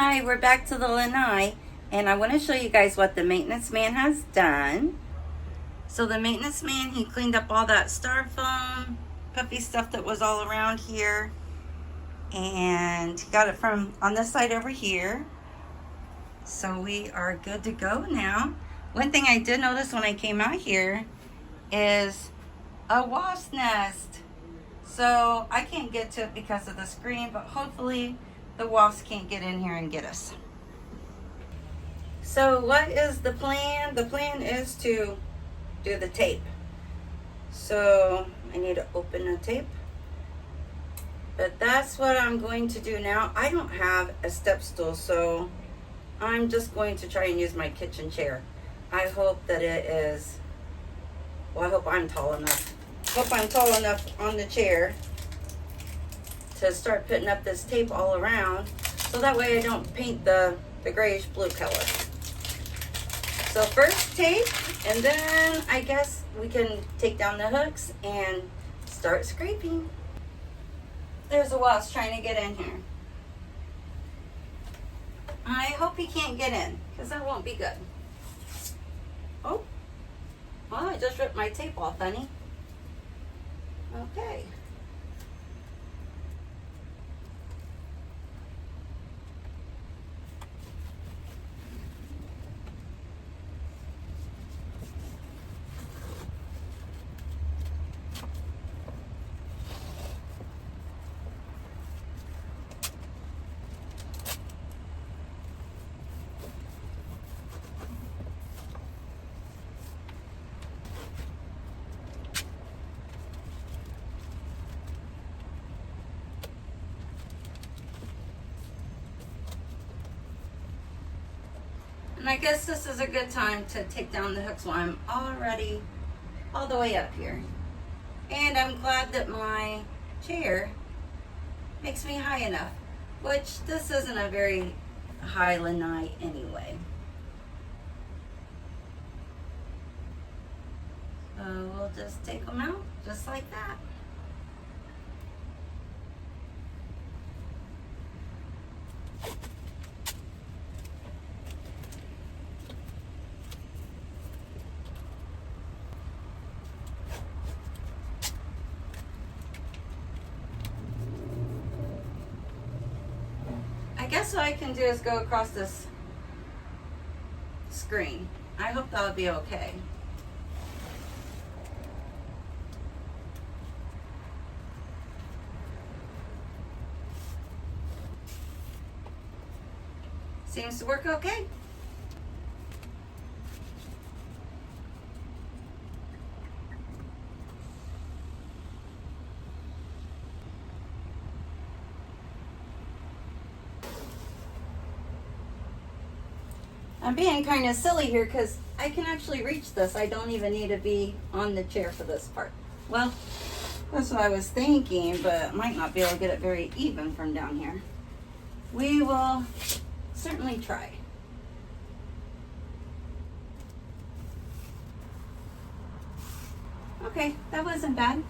Hi, we're back to the Lanai, and I want to show you guys what the maintenance man has done. So the maintenance man, he cleaned up all that styrofoam, puffy stuff that was all around here, and he got it from on this side over here. So we are good to go now. One thing I did notice when I came out here is a wasp nest. So I can't get to it because of the screen, but hopefully the wasps can't get in here and get us. So what is the plan? The plan is to do the tape. So I need to open the tape. But that's what I'm going to do now. I don't have a step stool, so I'm just going to try and use my kitchen chair. I hope that it is, well, I hope I'm tall enough. Hope I'm tall enough on the chair to start putting up this tape all around, so that way I don't paint the grayish blue color. So first tape, and then I guess we can take down the hooks and start scraping. There's a wasp trying to get in here. I hope he can't get in, because that won't be good. Oh, well, I just ripped my tape off, honey. Okay. And I guess this is a good time to take down the hooks while I'm already all the way up here. And I'm glad that my chair makes me high enough, which this isn't a very high lanai anyway. So we'll just take them out just like that. I guess what I can do is go across this screen. I hope that'll be okay. Seems to work okay. I'm being kind of silly here because I can actually reach this. I don't even need to be on the chair for this part. Well, that's what I was thinking, but I might not be able to get it very even from down here. We will certainly try. Okay, that wasn't bad.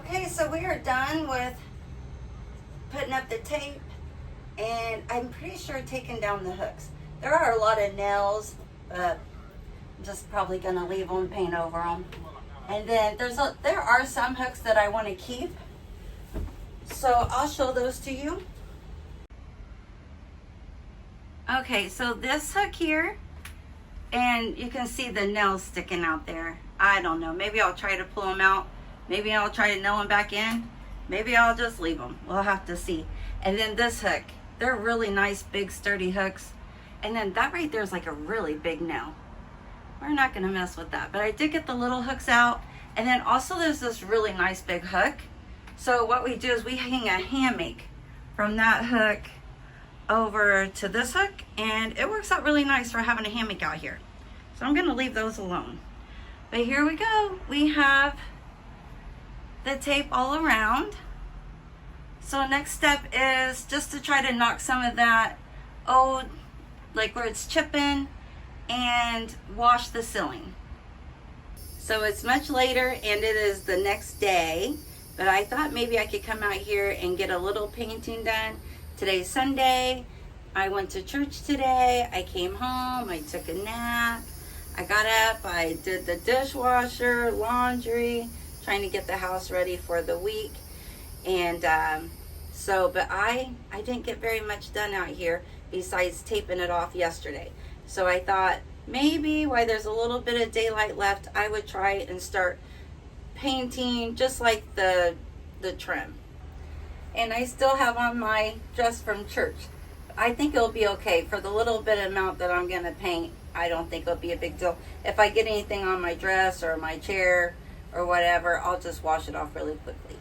Okay, so we are done with putting up the tape, and I'm pretty sure taking down the hooks. There are a lot of nails, but I'm just probably gonna leave them, paint over them. And then there are some hooks that I want to keep, so I'll show those to you. Okay, so this hook here and you can see the nails sticking out there. I don't know. Maybe I'll try to pull them out. Maybe I'll try to nail them back in. Maybe I'll just leave them. We'll have to see. And then this hook. They're really nice, big, sturdy hooks. And then that right there is like a really big nail. We're not going to mess with that. But I did get the little hooks out. And then also there's this really nice big hook. So what we do is we hang a hammock from that hook over to this hook, and it works out really nice for having a hammock out here. So I'm going to leave those alone. But here we go. We have the tape all around. So next step is just to try to knock some of that old, like where it's chipping, and wash the ceiling. So it's much later and it is the next day, but I thought maybe I could come out here and get a little painting done. Today's Sunday. I went to church today. I came home. I took a nap. I got up. I did the dishwasher, laundry, trying to get the house ready for the week. And but I didn't get very much done out here besides taping it off yesterday. So I thought maybe while there's a little bit of daylight left, I would try and start painting just like the trim. And I still have on my dress from church. I think it'll be okay for the little bit amount that I'm gonna paint. I don't think it'll be a big deal. If I get anything on my dress or my chair or whatever, I'll just wash it off really quickly.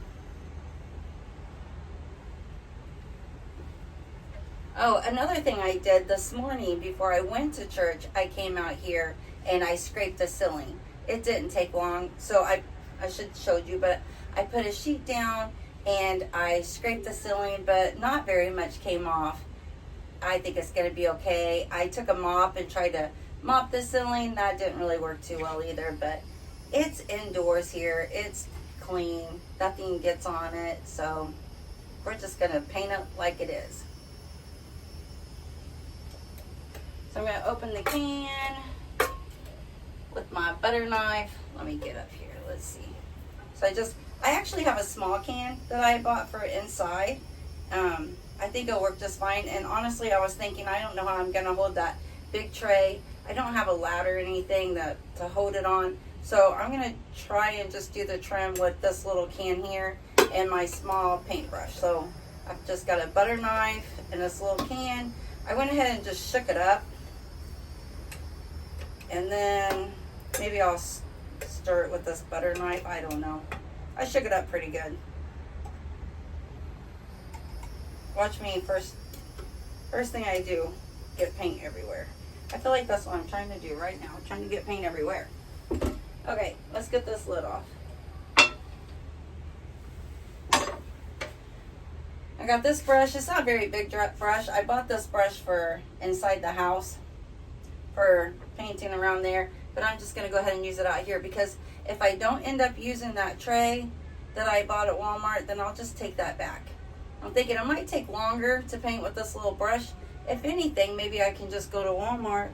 Oh, another thing I did this morning before I went to church, I came out here and I scraped the ceiling. It didn't take long, so I should have showed you, but I put a sheet down and I scraped the ceiling, but not very much came off. I think it's going to be okay. I took a mop and tried to mop the ceiling. That didn't really work too well either, but it's indoors here. It's clean. Nothing gets on it, so we're just going to paint it like it is. So I'm going to open the can with my butter knife. Let me get up here. Let's see. So I actually have a small can that I bought for inside. I think it'll work just fine. And honestly, I was thinking, I don't know how I'm going to hold that big tray. I don't have a ladder or anything to hold it on. So I'm going to try and just do the trim with this little can here and my small paintbrush. So I've just got a butter knife and this little can. I went ahead and just shook it up. And then maybe I'll stir it with this butter knife. I don't know. I shook it up pretty good. Watch me first thing I do, get paint everywhere. I feel like that's what I'm trying to do right now. I'm trying to get paint everywhere. Okay, let's get this lid off. I got this brush. It's not a very big brush. I bought this brush for inside the house for painting around there, but I'm just going to go ahead and use it out here because if I don't end up using that tray that I bought at Walmart, then I'll just take that back. I'm thinking it might take longer to paint with this little brush. If anything, maybe I can just go to Walmart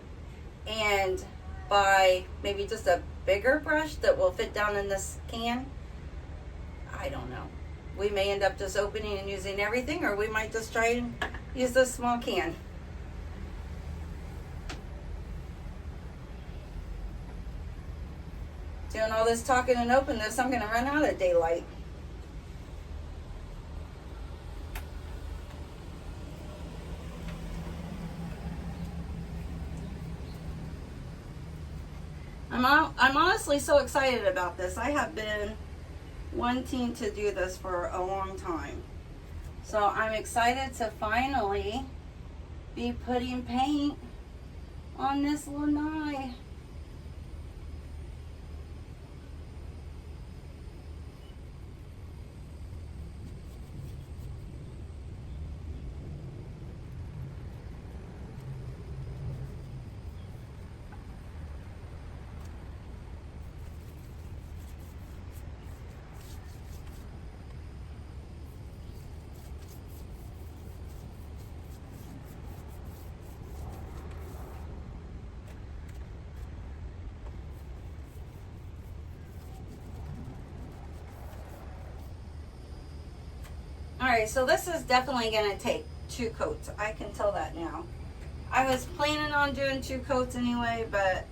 and buy maybe just a bigger brush that will fit down in this can. I don't know. We may end up just opening and using everything, or we might just try and use this small can. Doing all this talking and opening this, I'm going to run out of daylight. I'm honestly so excited about this. I have been wanting to do this for a long time. So I'm excited to finally be putting paint on this Lanai. Alright, so this is definitely going to take 2 coats. I can tell that now. I was planning on doing 2 coats anyway, but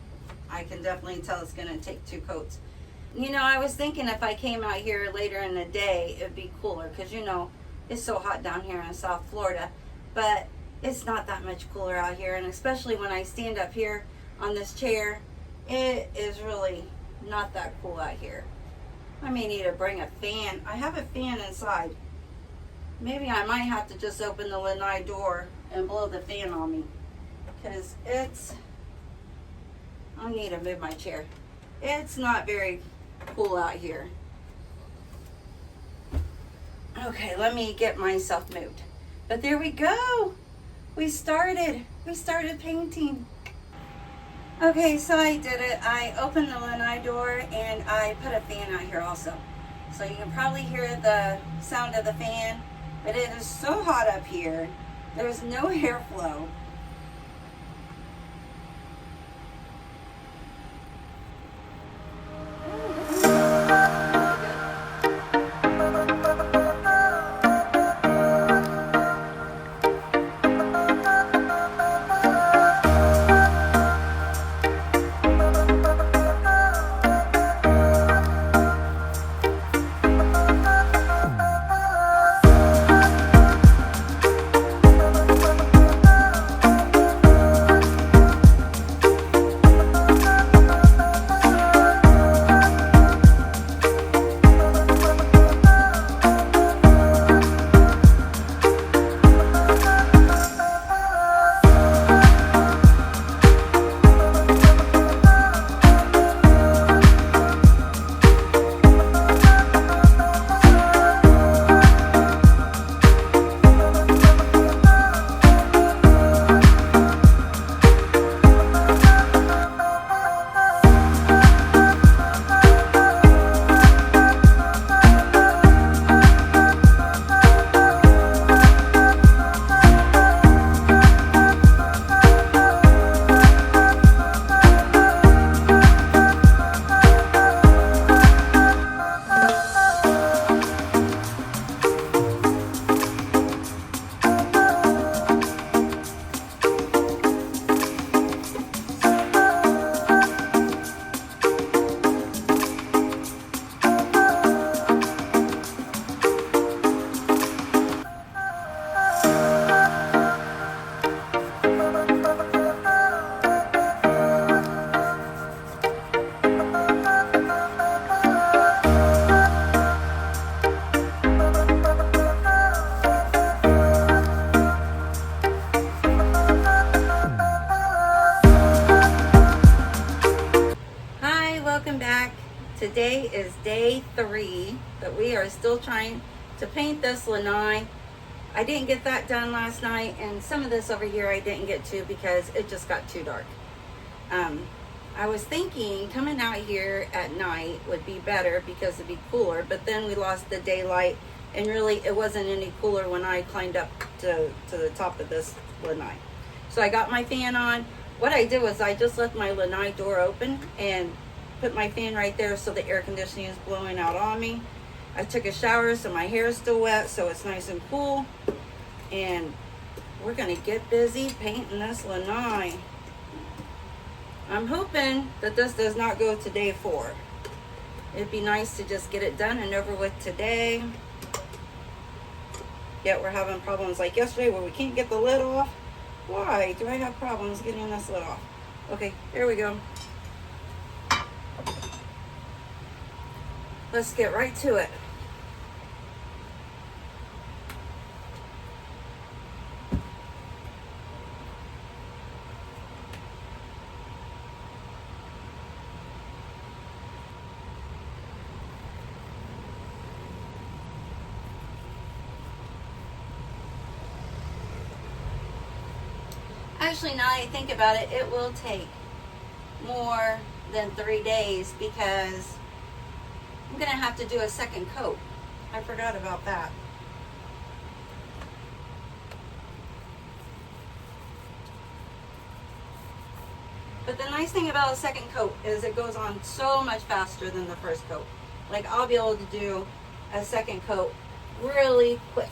I can definitely tell it's gonna take 2 coats. You know, I was thinking if I came out here later in the day, it'd be cooler, because you know, it's so hot down here in South Florida, but it's not that much cooler out here, and especially when I stand up here on this chair, it is really not that cool out here. I may need to bring a fan. I have a fan inside. Maybe I might have to just open the lanai door and blow the fan on me, because I need to move my chair. It's not very cool out here. Okay, let me get myself moved. But there we go. We started painting. Okay, so I did it. I opened the lanai door and I put a fan out here also. So you can probably hear the sound of the fan, but it is so hot up here. There's no airflow. Welcome back. Today is day 3, but we are still trying to paint this lanai. I didn't get that done last night, and some of this over here I didn't get to because it just got too dark. I was thinking coming out here at night would be better because it'd be cooler, but then we lost the daylight, and really it wasn't any cooler when I climbed up to the top of this lanai. So I got my fan on. What I did was I just left my lanai door open and put my fan right there so the air conditioning is blowing out on me. I took a shower so my hair is still wet, so it's nice and cool. And we're gonna get busy painting this lanai. I'm hoping that this does not go to day 4. It'd be nice to just get it done and over with today. Yet we're having problems like yesterday where we can't get the lid off. Why do I have problems getting this lid off? Okay, here we go. Let's get right to it. Actually, now that I think about it, it will take more than 3 days because I'm gonna have to do a second coat. I forgot about that. But the nice thing about a second coat is it goes on so much faster than the first coat. Like, I'll be able to do a second coat really quick.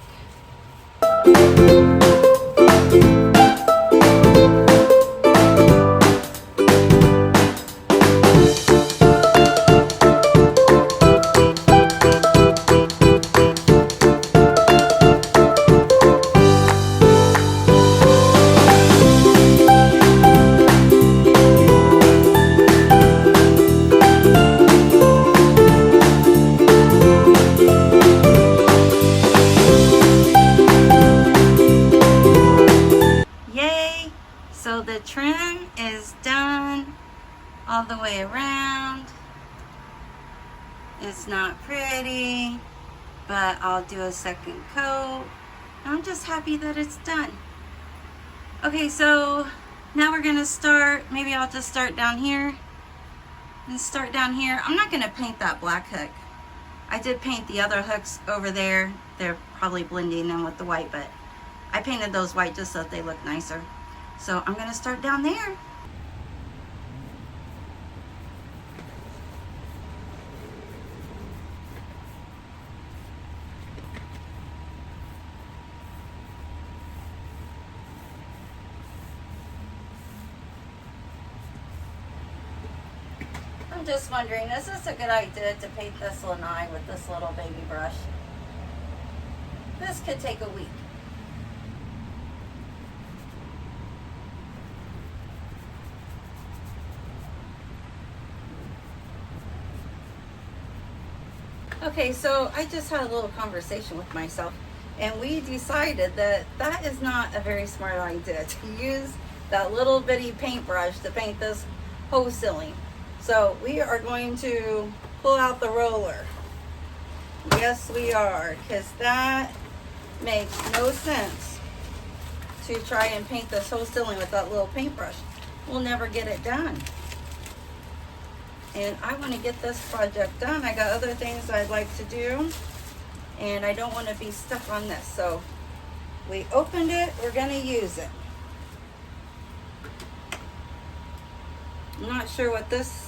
all the way around. It's not pretty, but I'll do a second coat. I'm just happy that it's done. Okay, so now we're gonna start. Maybe I'll just start down here and start down here. I'm not gonna paint that black hook. I did paint the other hooks over there. They're probably blending in with the white, but I painted those white just so that they look nicer. So I'm gonna start down there. I'm just wondering, is this a good idea to paint this lanai with this little baby brush? This could take a week. Okay, so I just had a little conversation with myself, and we decided that that is not a very smart idea to use that little bitty paintbrush to paint this whole ceiling. So we are going to pull out the roller. Yes, we are, because that makes no sense to try and paint this whole ceiling with that little paintbrush. We'll never get it done. And I want to get this project done. I got other things I'd like to do, and I don't want to be stuck on this. So we opened it, we're going to use it. I'm not sure what this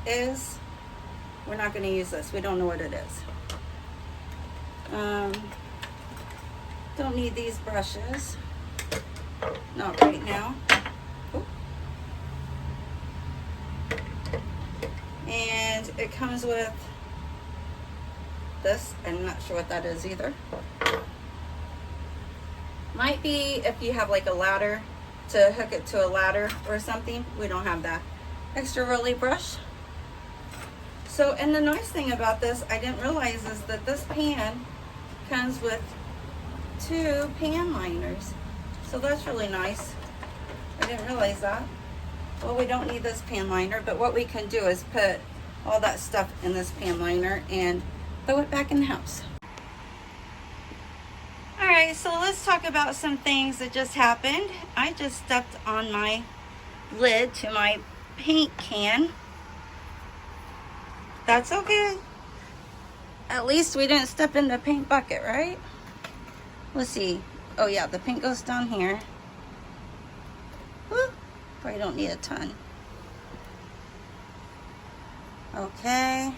is. We're not going to use this. We don't know what it is. Don't need these brushes. Not right now. Oop. And it comes with this. I'm not sure what that is either. Might be if you have like a ladder to hook it to a ladder or something. We don't have that. Extra rolly brush. So, and the nice thing about this, I didn't realize, is that this pan comes with 2 pan liners. So that's really nice. I didn't realize that. Well, we don't need this pan liner, but what we can do is put all that stuff in this pan liner and throw it back in the house. All right, so let's talk about some things that just happened. I just stepped on my lid to my paint can. That's okay. At least we didn't step in the paint bucket, right? Let's see. Oh yeah, the paint goes down here. Woo. Probably don't need a ton. Okay.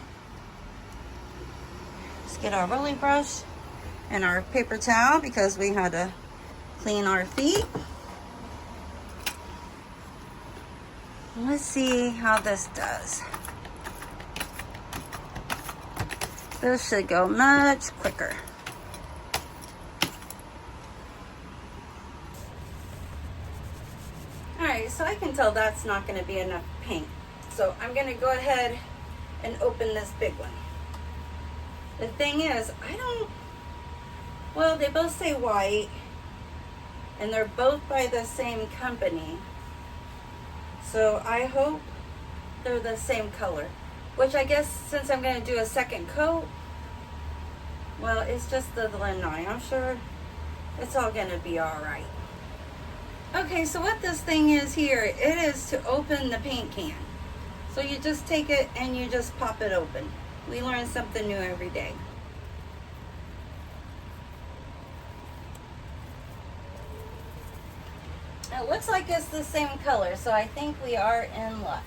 Let's get our rolling brush and our paper towel because we had to clean our feet. Let's see how this does. This should go much quicker. Alright, so I can tell that's not going to be enough paint. So I'm going to go ahead and open this big one. The thing is, well, they both say white, and they're both by the same company. So I hope they're the same color. Which I guess since I'm going to do a second coat, well, it's just the Lanai. I'm sure it's all going to be alright. Okay, so what this thing is here, it is to open the paint can. So you just take it and you just pop it open. We learn something new every day. It looks like it's the same color, so I think we are in luck.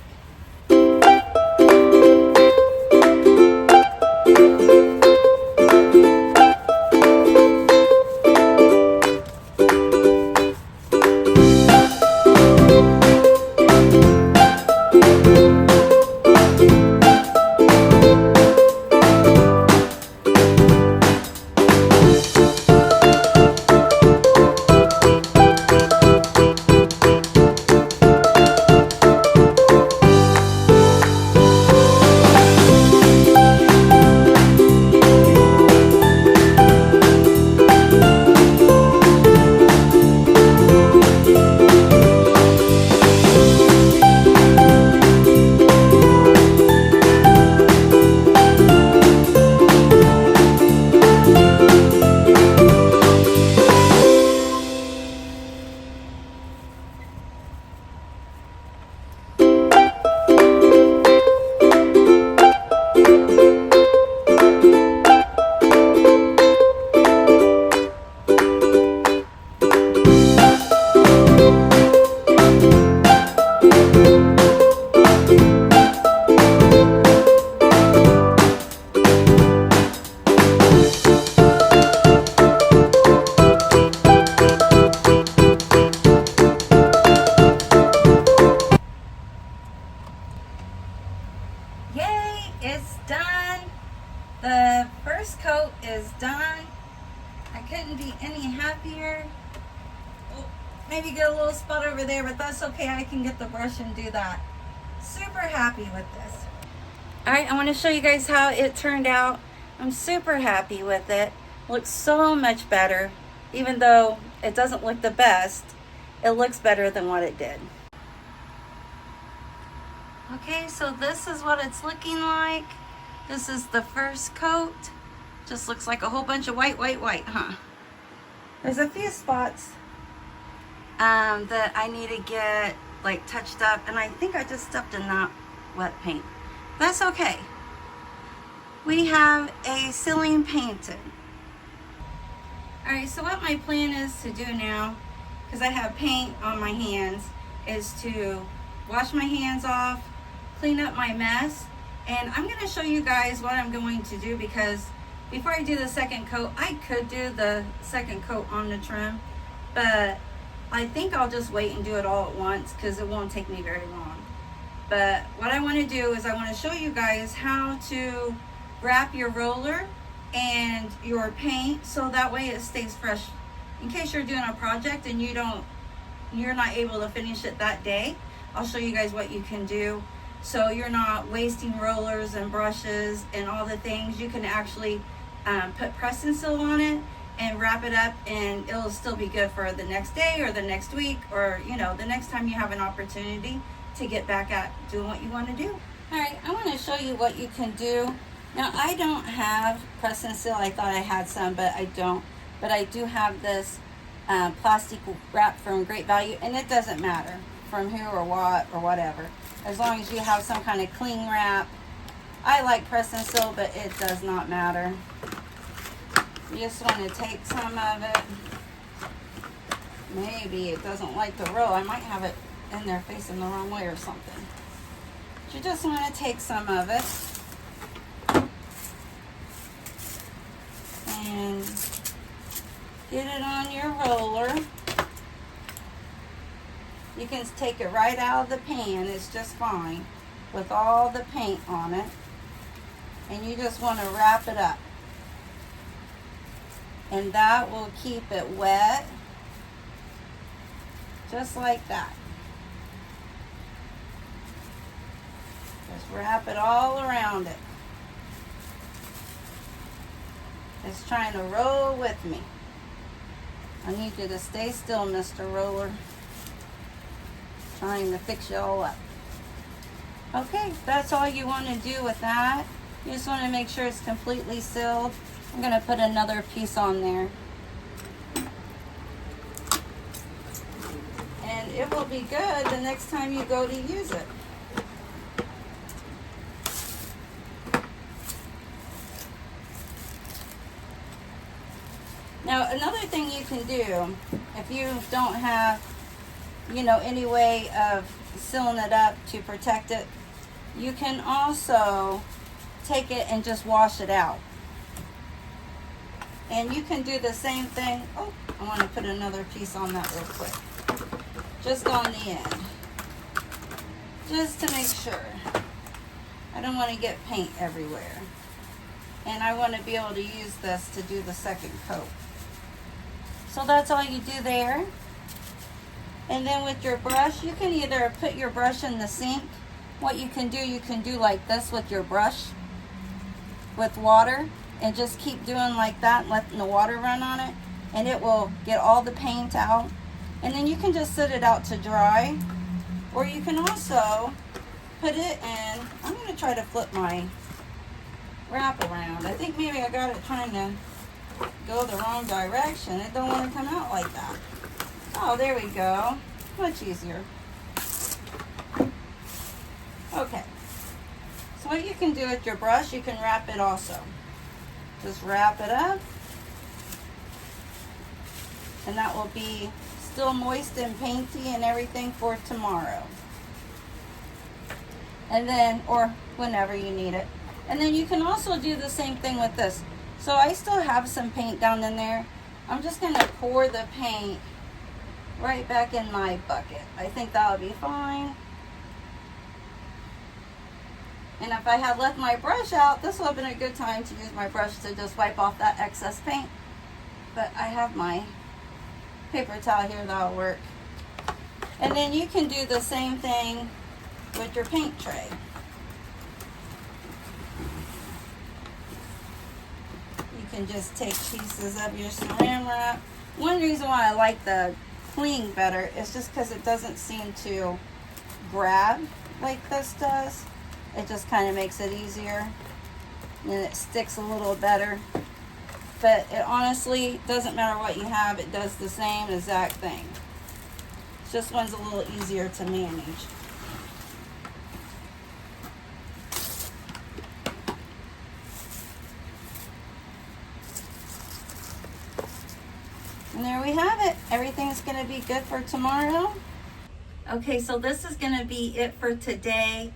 it's done. The first coat is done. I couldn't be any happier. Oh, maybe get a little spot over there, but that's okay. I can get the brush and do that. Super happy with this. All right, I want to show you guys how it turned out. I'm super happy with it. Looks so much better. Even though it doesn't look the best, it looks better than what it did. Okay, so this is what it's looking like. This is the first coat. Just looks like a whole bunch of white, huh? There's a few spots that I need to get like touched up, and I think I just stepped in that wet paint. That's okay. We have a ceiling painted. All right, so what my plan is to do now, because I have paint on my hands, is to wash my hands off, clean up my mess, and I'm going to show you guys what I'm going to do, because before I do the second coat, I could do the second coat on the trim, but I think I'll just wait and do it all at once because it won't take me very long. But what I want to do is I want to show you guys how to wrap your roller and your paint so that way it stays fresh in case you're doing a project and you're not able to finish it that day. I'll show you guys what you can do so you're not wasting rollers and brushes and all the things. You can actually put press and seal on it and wrap it up, and it'll still be good for the next day or the next week, or the next time you have an opportunity to get back at doing what you want to do. All right, I want to show you what you can do. Now, I don't have press and seal. I thought I had some, but I don't. But I do have this plastic wrap from Great Value, and it doesn't matter from who or what or whatever, as long as you have some kind of cling wrap. I like press and seal, but it does not matter. You just want to take some of it. Maybe it doesn't like the roll. I might have it in there facing the wrong way or something. But you just want to take some of it and get it on your roller. You can take it right out of the pan. It's just fine with all the paint on it. And you just want to wrap it up. And that will keep it wet. Just like that. Just wrap it all around it. It's trying to roll with me. I need you to stay still, Mr. Roller. Trying to fix you all up. Okay, that's all you want to do with that. You just want to make sure it's completely sealed. I'm going to put another piece on there. And it will be good the next time you go to use it. Now, another thing you can do, if you don't have, any way of sealing it up to protect it, you can also take it and just wash it out. And you can do the same thing. Oh, I want to put another piece on that real quick. Just on the end. Just to make sure. I don't want to get paint everywhere. And I want to be able to use this to do the second coat. So that's all you do there. And then with your brush, you can either put your brush in the sink. What you can do like this with your brush with water, and just keep doing like that, letting the water run on it, and it will get all the paint out. And then you can just sit it out to dry, or you can also put it in. I'm going to try to flip my wrap around. I think maybe I got it trying to go the wrong direction. It don't want to come out like that. Oh, there we go. Much easier. Okay. So what you can do with your brush, you can wrap it also. Just wrap it up. And that will be still moist and painty and everything for tomorrow. And then, or whenever you need it. And then you can also do the same thing with this. So I still have some paint down in there. I'm just going to pour the paint right back in my bucket. I think that'll be fine. And if I had left my brush out, this would have been a good time to use my brush to just wipe off that excess paint. But I have my paper towel here that'll work. And then you can do the same thing with your paint tray. You can just take pieces of your saran wrap. One reason why I like the cling better is just because it doesn't seem to grab like this does. It just kind of makes it easier and it sticks a little better. But it honestly doesn't matter what you have, it does the same exact thing. It's just one's a little easier to manage. And there we have it. Everything's going to be good for tomorrow. Okay, so this is going to be it for today.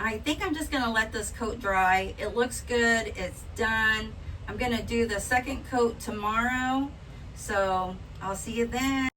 I think I'm just going to let this coat dry. It looks good. It's done. I'm going to do the second coat tomorrow. So I'll see you then.